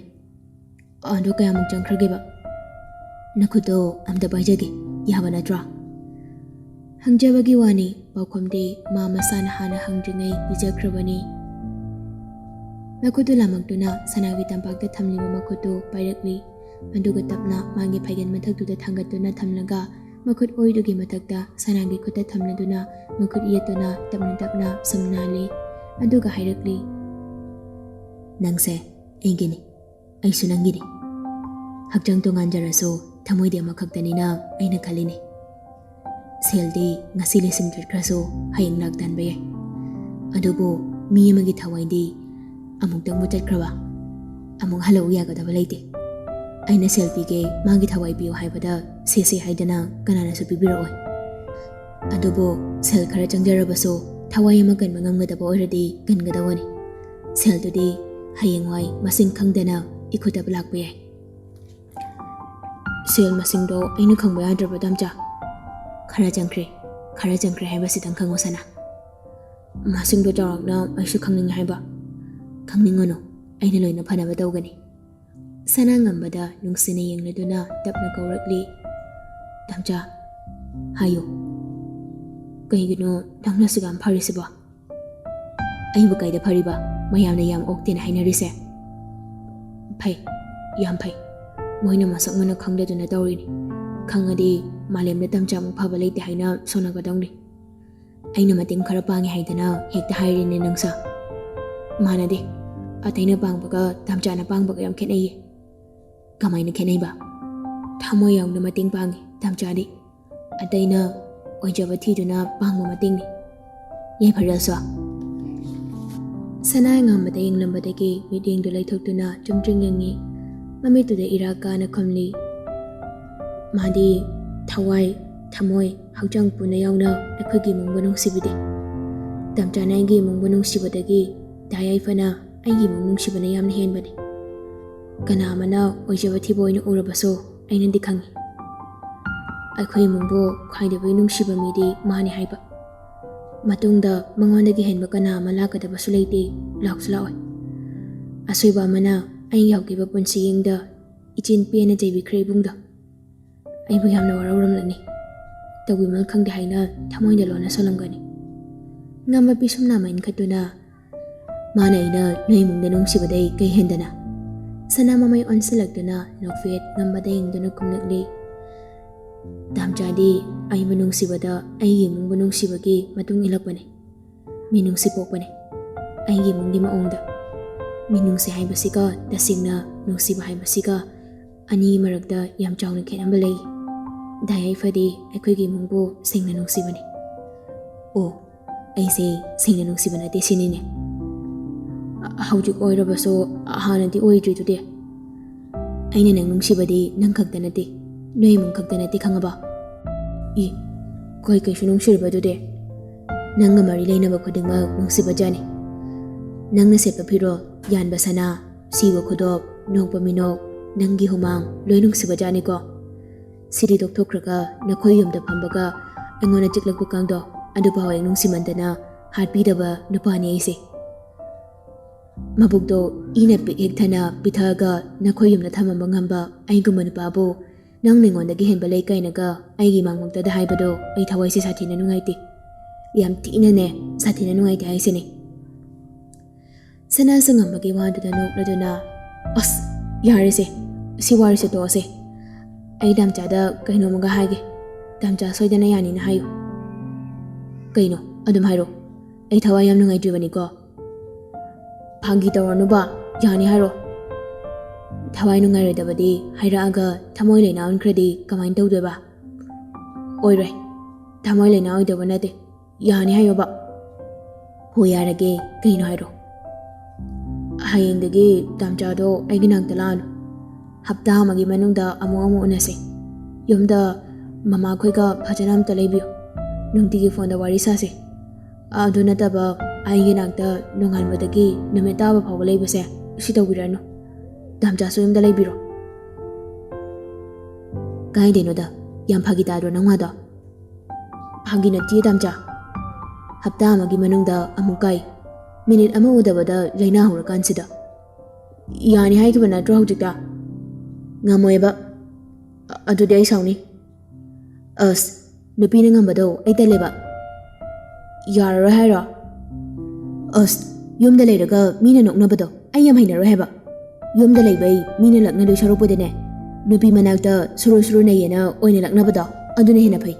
ꯑꯗꯨ ꯀꯌꯥꯃꯨꯛ ꯆꯪꯈ꯭ꯔꯒꯦꯕ? ꯅꯈꯨꯠꯇꯣ ꯑꯝꯇ ꯄꯥꯏꯖꯒꯦ, ꯌꯥꯕ ꯅꯠꯇ꯭ꯔꯣ? ꯍꯪꯖꯕꯒꯤ ꯋꯥꯅꯤ. ꯄꯥꯎꯈꯨꯝꯗꯤ ꯃꯥ ꯃꯁꯥꯅ ꯍꯥꯟꯅ ꯍꯪꯗ꯭ꯔꯤꯉꯩ ꯄꯤꯖꯈ꯭ꯔꯕꯅꯤ. ꯃꯈꯨꯠꯇꯨ ꯂꯥꯃꯛꯇꯨꯅ ꯁꯅꯥꯒꯤ ꯇꯝꯄꯥꯛꯇ ꯊꯝꯂꯤꯕ ꯃꯈꯨꯠꯇꯨ ꯄꯥꯏꯔꯛꯂꯤ. ꯑꯗꯨꯒ ꯇꯞꯅ ꯃꯥꯒꯤ ꯐꯩꯒꯟ ꯃꯊꯛꯇꯨꯗ ꯊꯥꯡꯒꯠꯇꯨꯅ ꯊꯝꯂꯒ ꯃꯈꯨꯠ ꯑꯣꯏꯗꯨꯒꯤ ꯃꯊꯛꯇ ꯁꯅꯥꯒꯤ ꯈꯨꯠꯇ ꯊꯝꯂꯗꯨꯅ ꯃꯈꯨꯠ ꯌꯦꯠꯇꯨꯅ ꯇꯞꯅ ꯁꯨꯝ ꯅꯥꯜꯂꯤ. ꯑꯗꯨꯒ ꯍꯥꯏꯔꯛꯂꯤ, ꯅꯪꯁꯦ ꯑꯩꯒꯤꯅꯤ, ꯑꯩꯁꯨ ꯅꯪꯒꯤꯅꯤ. ꯍꯛꯆꯥꯡ ꯇꯣꯉꯥꯟꯖꯔꯁꯨ ꯊꯃꯣꯏꯗꯤ ꯑꯃꯈꯛꯇꯅꯤꯅ ꯑꯩꯅ ꯈꯜꯂꯤꯅꯤ. ꯁꯦꯜꯗꯤ ꯉꯁꯤ ꯂꯤꯁꯤꯡ ꯆꯠꯈ꯭ꯔꯁꯨ ꯍꯌꯦꯡ ꯂꯥꯛ ꯇꯥꯟꯕ ꯌꯥꯏ. ꯑꯗꯨꯕꯨ ꯃꯤ ꯑꯃꯒꯤ ꯊꯋꯥꯏꯗꯤ ꯑꯃꯨꯛꯇꯪꯕꯨ ꯆꯠꯈ꯭ꯔꯕ ꯑꯃꯨꯛ ꯍꯜꯂꯛꯎ ꯌꯥꯒꯗꯕ ꯂꯩꯇꯦ. ꯑꯩꯅ ꯁꯦꯜ ꯄꯤꯒꯦ ꯃꯥꯒꯤ ꯊꯋꯥꯏ ꯄꯤꯌꯨ ꯍꯥꯏꯕꯗ ꯁꯦ ꯍꯥꯏꯗꯅ ꯀꯅꯥꯅꯁꯨ ꯄꯤꯕꯤꯔꯛꯑꯣꯏ. ꯑꯗꯨꯕꯨ ꯁꯦꯜ ꯈꯔ ꯆꯪꯖꯔꯕꯁꯨ ꯊꯋꯥꯏ ꯑꯃ ꯀꯟꯕ ꯉꯝꯒꯗꯕ ꯑꯣꯏꯔꯗꯤ ꯀꯟꯒꯗꯕꯅꯤ. ꯁꯦꯜꯗꯨꯗꯤ ꯍꯌꯦꯡꯋꯥꯏ ꯃꯁꯤꯡ ꯈꯪꯗꯅ ꯏꯈꯨꯠꯇ ꯂꯥꯛꯄ ꯌꯥꯏ. ꯁꯦꯜ ꯃꯁꯤꯡꯗꯣ ꯑꯩꯅ ꯈꯪꯕ ꯌꯥꯗ꯭ꯔꯕ ꯗꯥꯝꯆꯥ? ꯈꯔ ꯆꯪꯈ꯭ꯔꯦ ꯍꯥꯏꯕꯁꯤꯗꯪ ꯈꯪꯉꯣ ꯁꯅꯥ. ꯃꯁꯤꯡꯗꯣ ꯆꯥꯎꯔꯥꯛꯅ ꯑꯩꯁꯨ ꯈꯪꯅꯤꯡꯉꯦ ꯍꯥꯏꯕ. ꯈꯪꯅꯤꯡꯉꯨꯅꯨ, ꯑꯩꯅ ꯂꯣꯏꯅ ꯐꯅꯕ ꯇꯧꯒꯅꯤ. ꯁꯅꯥ ꯉꯝꯕꯗ ꯅꯨꯡꯁꯤꯅ ꯌꯦꯡꯂꯗꯨꯅ ꯇꯞꯅ ꯀꯧꯔꯛꯂꯤ. ꯗꯥꯝꯆꯥ, ꯍꯥꯏꯌꯨ. ꯀꯩꯒꯤꯅꯣ ꯅꯪꯅ ꯑꯁꯨꯛ ꯌꯥꯝ ꯐꯔꯤꯁꯤꯕꯣ? ꯑꯩꯕꯨ ꯀꯩꯗ ꯐꯔꯤꯕ? ꯃꯌꯥꯝꯅ ꯌꯥꯝ ꯑꯣꯛꯇꯦꯅ ꯍꯥꯏꯅꯔꯤꯁꯦ. ꯐꯩ, ꯌꯥꯝ ꯐꯩ. ꯃꯣꯏꯅ ꯃꯁꯛ ꯃꯨꯟꯅ ꯈꯪꯗꯗꯨꯅ ꯇꯧꯔꯤꯅꯤ. ꯈꯪꯉꯗꯤ ꯃꯥꯂꯦꯝꯗ ꯗꯥꯝꯆꯥꯃꯨꯛ ꯐꯕ ꯂꯩꯇꯦ ꯍꯥꯏꯅ ꯁꯣꯟꯅꯒꯗꯧꯅꯤ. ꯑꯩꯅ ꯃꯇꯦꯡ ꯈꯔ ꯄꯥꯡꯉꯦ ꯍꯥꯏꯗꯅ ꯍꯦꯛꯇ ꯍꯥꯏꯔꯤꯅꯦ ꯅꯪꯁꯨ. ꯃꯥꯟꯅꯗꯦ. ꯑꯇꯩꯅ ꯄꯥꯡꯕꯒ ꯗꯥꯝꯆꯥꯅ ꯄꯥꯡꯕꯒ ꯌꯥꯝ ꯈꯦꯠꯅꯩꯌꯦ. ꯀꯃꯥꯏꯅ ꯈꯦꯠꯅꯩꯕ? ꯊꯃꯣꯏ ꯌꯥꯎꯅ ꯃꯇꯦꯡ ꯄꯥꯡꯉꯤ ꯗꯥꯝꯆꯥꯗꯤ. ꯑꯇꯩꯅ ꯑꯣꯏꯖꯕ ꯊꯤꯗꯨꯅ ꯄꯥꯡꯕ ꯃꯇꯦꯡꯅꯤ. ꯌꯥꯏꯐꯔꯁꯨ. ꯁꯅꯥ ꯉꯝꯕꯗ ꯌꯦꯡꯂꯝꯕꯗꯒꯤ ꯃꯤꯠꯌꯦꯡꯗꯨ ꯂꯩꯊꯣꯛꯇꯨꯅ ꯆꯨꯝꯗ꯭ꯔꯤꯡ ꯌꯦꯡꯉꯤ. ꯃꯃꯤꯠꯇꯨꯗ ꯏꯔꯥꯛ ꯀꯥꯅ ꯈꯨꯝꯂꯤ. ꯃꯥꯗꯤ ꯊꯋꯥꯏ, ꯊꯃꯣꯏ, ꯍꯛꯆꯥꯡ ꯄꯨꯟꯅ ꯌꯥꯎꯅ ꯑꯩꯈꯣꯏꯒꯤ ꯏꯃꯨꯡꯕꯨ ꯅꯨꯡꯁꯤꯕꯤꯗꯦ. ꯗꯥꯝꯆꯥꯅ ꯑꯩꯒꯤ ꯏꯃꯨꯡꯕꯨ ꯅꯨꯡꯁꯤꯕꯗꯒꯤ ꯌꯥꯏꯐꯅ ꯑꯩꯒꯤ ꯏꯃꯨꯡ ꯅꯨꯡꯁꯤꯕꯅ ꯌꯥꯝꯅ ꯍꯦꯟꯕꯅꯤ. ꯀꯅꯥ ꯑꯃꯅ ꯑꯣꯏꯖꯕ ꯊꯤꯕ ꯑꯣꯏꯅ ꯎꯔꯕꯁꯨ ꯑꯩꯅꯗꯤ ꯈꯪꯉꯤ. ꯑꯩꯈꯣꯏ ꯏꯃꯨꯡꯕꯨ ꯈ꯭ꯋꯥꯏꯗꯒꯤ ꯅꯨꯡꯁꯤꯕ ꯃꯤꯗꯤ ꯃꯥꯅꯤ ꯍꯥꯏꯕ. ꯃꯇꯨꯡꯗ ꯃꯉꯣꯟꯗꯒꯤ ꯍꯦꯟꯕ ꯀꯅꯥ ꯑꯃ ꯂꯥꯛꯀꯗꯕꯁꯨ ꯂꯩꯇꯦ, ꯂꯥꯛꯁꯨ ꯂꯥꯛꯑꯣꯏ. ꯑꯁꯣꯏꯕ ꯑꯃꯅ ꯑꯩ ꯌꯥꯎꯈꯤꯕ ꯄꯨꯟꯁꯤꯌꯦꯡꯗ ꯏꯆꯦꯟ ꯄꯦꯟꯅ ꯆꯩꯕꯤꯈ꯭ꯔꯦ ꯏꯕꯨꯡꯗꯣ. ꯑꯩꯕꯨ ꯌꯥꯝꯅ ꯋꯥꯔꯧꯔꯝꯂꯅꯤ. ꯇꯧꯕꯤꯃꯜ ꯈꯪꯗꯦ ꯍꯥꯏꯅ ꯊꯃꯣꯏꯗ ꯂꯣꯟꯅ ꯁꯣꯜꯂꯝꯒꯅꯤ. ꯉꯝꯕ ꯄꯤꯁꯨꯝ ꯅꯥꯝꯃ ꯏꯟꯈꯠꯇꯨꯅ, ꯃꯥꯅ ꯑꯩꯅ ꯅꯣꯏ ꯏꯃꯨꯡꯗ ꯅꯨꯡꯁꯤꯕꯗꯩ ꯀꯩ ꯍꯦꯟꯗꯅ? ꯁꯅꯥ ꯃꯃꯩ ꯑꯣꯟꯁꯤꯜꯂꯛꯇꯨꯅ ꯅꯣꯛꯐꯦꯠ ꯉꯝꯕꯗ ꯌꯦꯡꯗꯨꯅ ꯈꯨꯝꯂꯛꯂꯤ. ꯗꯥꯝꯆꯥꯗꯤ ꯑꯩꯕꯨ ꯅꯨꯡꯁꯤꯕꯗ ꯑꯩꯒꯤ ꯏꯃꯨꯡꯕꯨ ꯅꯨꯡꯁꯤꯕꯒꯤ ꯃꯇꯨꯡ ꯏꯜꯂꯛꯄꯅꯤ. ꯃꯤꯅꯨꯡꯁꯤ ꯄꯣꯛꯄꯅꯤ ꯑꯩꯒꯤ ꯏꯃꯨꯡꯒꯤ ꯃꯑꯣꯡꯗ. ꯃꯤꯅꯨꯡꯁꯤ ꯍꯥꯏꯕꯁꯤꯒ ꯇꯁꯦꯡꯅ ꯅꯨꯡꯁꯤꯕ ꯍꯥꯏꯕꯁꯤꯒ ꯑꯅꯤꯒꯤ ꯃꯔꯛꯇ ꯌꯥꯝ ꯆꯥꯎꯅ ꯈꯦꯠꯅꯕ ꯂꯩ. ꯌꯥꯏꯐꯗꯤ ꯑꯩꯈꯣꯏꯒꯤ ꯏꯃꯨꯡꯕꯨ ꯁꯦꯡꯅ ꯅꯨꯡꯁꯤꯕꯅꯤ. ꯑꯣ, ꯑꯩꯁꯦ ꯁꯦꯡꯅ ꯅꯨꯡꯁꯤꯕ ꯅꯠꯇꯦ ꯁꯤꯅꯤꯅꯦ. ꯍꯧꯖꯤꯛ ꯑꯣꯏꯔꯕꯁꯨ ꯍꯥꯟꯅꯗꯤ ꯑꯣꯏꯗ꯭ꯔꯤꯗꯨꯗꯤ. ꯑꯩꯅ ꯅꯪ ꯅꯨꯡꯁꯤꯕꯗꯤ ꯅꯪ ꯈꯛꯇ ꯅꯠꯇꯦ, ꯅꯣꯏ ꯏꯃꯨꯡ ꯈꯛꯇ ꯅꯠꯇꯦ ꯈꯪꯉꯕ? ꯀꯩꯁꯨ ꯅꯨꯡꯁꯤꯔꯤꯕꯗꯨꯗꯤ? ꯅꯪꯒ ꯃꯔꯤ ꯂꯩꯅꯕ ꯈꯨꯗꯤꯡꯃꯛ ꯅꯨꯡꯁꯤꯕꯖꯥꯅꯤ. ꯅꯪꯅ ꯁꯦꯠꯄ ꯐꯤꯔꯣꯜ, ꯌꯥꯟꯕ ꯁꯅꯥ, ꯁꯤꯕ ꯈꯨꯗꯣꯞ, ꯅꯣꯛꯄ ꯃꯤꯅꯣꯛ, ꯅꯪꯒꯤ ꯍꯨꯃꯥꯡ ꯂꯣꯏ ꯅꯨꯡꯁꯤꯕꯖꯥꯅꯤꯀꯣ. ꯁꯤꯗꯤ ꯇꯣꯛꯊꯣꯛꯈ꯭ꯔꯒ ꯅꯈꯣꯏ ꯌꯨꯝꯗ ꯐꯝꯕꯒ ꯑꯩꯉꯣꯟꯗ ꯆꯤꯛꯂꯛꯄ ꯀꯥꯡꯗꯣ ꯑꯗꯨꯐꯥꯎ ꯑꯩ ꯅꯨꯡꯁꯤꯃꯟꯗꯅ ꯍꯥꯠꯄꯤꯗꯕ ꯅꯨꯄꯥꯅꯤ ꯑꯩꯁꯦ. ꯃꯕꯨꯛꯇꯣ ꯏꯅ ꯄꯤꯛ ꯍꯦꯛ ꯊꯟꯅ ꯄꯤꯊꯛꯑꯒ ꯅꯈꯣꯏ ꯌꯨꯝꯗ ꯊꯝꯃꯝꯕ ꯉꯝꯕ ꯑꯩꯒꯨꯝꯕ ꯅꯨꯄꯥꯕꯨ ꯅꯪ ꯑꯩꯉꯣꯟꯗꯒꯤ ꯍꯦꯟꯕ ꯂꯩ ꯀꯥꯏꯅꯒ ꯑꯩꯒꯤ ꯃꯥꯡꯃꯛꯇꯗ ꯍꯥꯏꯕꯗꯣ ꯑꯩ ꯊꯋꯥꯏꯁꯦ ꯁꯥꯊꯤꯅ ꯅꯨꯡꯉꯥꯏꯇꯦ. ꯌꯥꯝ ꯊꯤꯅꯅꯦ ꯁꯥꯊꯤꯅ ꯅꯨꯡꯉꯥꯏꯇꯦ ꯍꯥꯏꯁꯤꯅꯦ. ꯁꯅꯥꯁꯨ ꯉꯝꯕꯒꯤ ꯋꯥꯗꯨꯗ ꯅꯣꯛꯂꯗꯨꯅ, ꯑꯁ ꯌꯥꯔꯦꯁꯦ, ꯁꯤ ꯋꯥꯔꯤꯁꯦ ꯇꯣꯛꯑꯁꯦ. ꯑꯩ ꯗꯥꯝꯆꯥꯗ ꯀꯩꯅꯣꯝꯃꯒ ꯍꯥꯏꯒꯦ. ꯗꯥꯝꯆꯥ ꯁꯣꯏꯗꯅ ꯌꯥꯅꯤꯅ ꯍꯥꯏꯌꯨ. ꯀꯩꯅꯣ? ꯑꯗꯨꯝ ꯍꯥꯏꯔꯣ. ꯑꯩ ꯊꯋꯥꯏ ꯌꯥꯝ ꯅꯨꯡꯉꯥꯏꯇ꯭ꯔꯤꯕꯅꯤꯀോ. ꯐꯥꯒꯤ ꯇꯧꯔꯅꯨꯕ, ꯌꯥꯅꯤ ꯍꯥꯏꯔꯣ. ꯊꯋꯥꯏ ꯅꯨꯡꯉꯥꯏꯔꯣꯏꯗꯕꯗꯤ ꯍꯥꯏꯔꯛꯑꯒ ꯊꯃꯣꯏ ꯂꯩꯅꯥ ꯑꯣꯟꯈ꯭ꯔꯗꯤ ꯀꯃꯥꯏꯅ ꯇꯧꯗꯣꯏꯕ? ꯑꯣꯏꯔꯣꯏ. ꯊꯃꯣꯏ ꯂꯩꯅꯥ ꯑꯣꯏꯗꯧꯕ ꯅꯠꯇꯦ. ꯌꯥꯅꯤ ꯍꯥꯏꯌꯣꯕ. ꯍꯣ ꯌꯥꯔꯒꯦ, ꯀꯩꯅꯣ ꯍꯥꯏꯔꯣ. ꯍꯌꯦꯡꯗꯒꯤ ꯗꯥꯝꯆꯥꯗꯣ ꯑꯩꯒꯤ ꯅꯥꯛꯇ ꯂꯥꯛꯑꯅꯨ. ꯍꯞꯇꯥ ꯑꯃꯒꯤ ꯃꯅꯨꯡꯗ ꯑꯃꯨꯛ ꯎꯅꯁꯦ. ꯌꯨꯝꯗ ꯃꯃꯥꯈꯣꯏꯒ ꯐꯖꯅ ꯑꯝꯇ ꯂꯩꯕꯤꯌꯨ. ꯅꯨꯡꯇꯤꯒꯤ ꯐꯣꯟꯗ ꯋꯥꯔꯤ ꯁꯥꯁꯦ. ꯑꯗꯨ ꯅꯠꯇꯕ ꯑꯩꯒꯤ ꯅꯥꯛꯇ ꯅꯣꯡꯉꯥꯟꯕꯗꯒꯤ ꯅꯨꯃꯤꯠ ꯇꯥꯕ ꯐꯥꯎꯕ ꯂꯩꯕꯁꯦ ꯁꯤ ꯇꯧꯕꯤꯔꯅꯨ. ꯗꯥꯝꯆꯥꯁꯨ ꯌꯨꯝꯗ ꯂꯩꯕꯤꯔꯣ. ꯀꯥꯏꯗꯩꯅꯣꯗ, ꯌꯥꯝ ꯐꯥꯒꯤ ꯇꯥꯗ꯭ꯔꯣ ꯅꯪ ꯋꯥꯗꯣ? ꯐꯥꯒꯤ ꯅꯠꯇꯦ ꯗꯥꯝꯆꯥ. ꯍꯞꯇꯥ ꯑꯃꯒꯤ ꯃꯅꯨꯡꯗ ꯑꯃꯨꯛ ꯀꯥꯏ. ꯃꯤꯅꯤꯠ ꯑꯃ ꯎꯗꯕꯗ ꯂꯩꯅꯥ ꯍꯧꯔꯀꯥꯟꯁꯤꯗ. ꯌꯥꯅꯤ ꯍꯥꯏꯈꯤꯕ ꯅꯠꯇ꯭ꯔో ꯍꯧꯖꯤꯛꯇ? ꯉꯝꯃꯣꯏꯕ. ꯑꯗꯨꯗꯤ ꯑꯩ ꯁꯥꯎꯅꯤ. ꯑꯁ, ꯅꯨꯄꯤꯅ ꯉꯝꯕꯗꯣ ꯑꯩ ꯇꯜꯂꯦꯕ. ꯌꯥꯔꯔꯣꯏ ꯍꯥꯏꯔꯣ? ꯑꯁ, ꯌꯨꯝꯗ ꯂꯩꯔꯒ ꯃꯤꯅ ꯅꯣꯛꯅꯕꯗꯣ ꯑꯩ ꯌꯥꯝ ꯍꯩꯅꯔꯣꯏ ꯍꯥꯏꯕ. ꯌꯨꯝꯗ ꯂꯩꯕꯩ ꯃꯤꯅ ꯂꯛꯅꯗꯣꯏ ꯁꯔꯨꯛꯄꯨꯗꯤꯅꯦ, ꯅꯨꯄꯤ ꯃꯅꯥꯛꯇ ꯁꯨꯔꯨ ꯁꯨꯔꯨ ꯅꯩꯌꯦꯅ ꯑꯣꯏꯅ ꯂꯛꯅꯕꯗꯣ ꯑꯗꯨꯅ ꯍꯦꯟꯅ ꯐꯩ.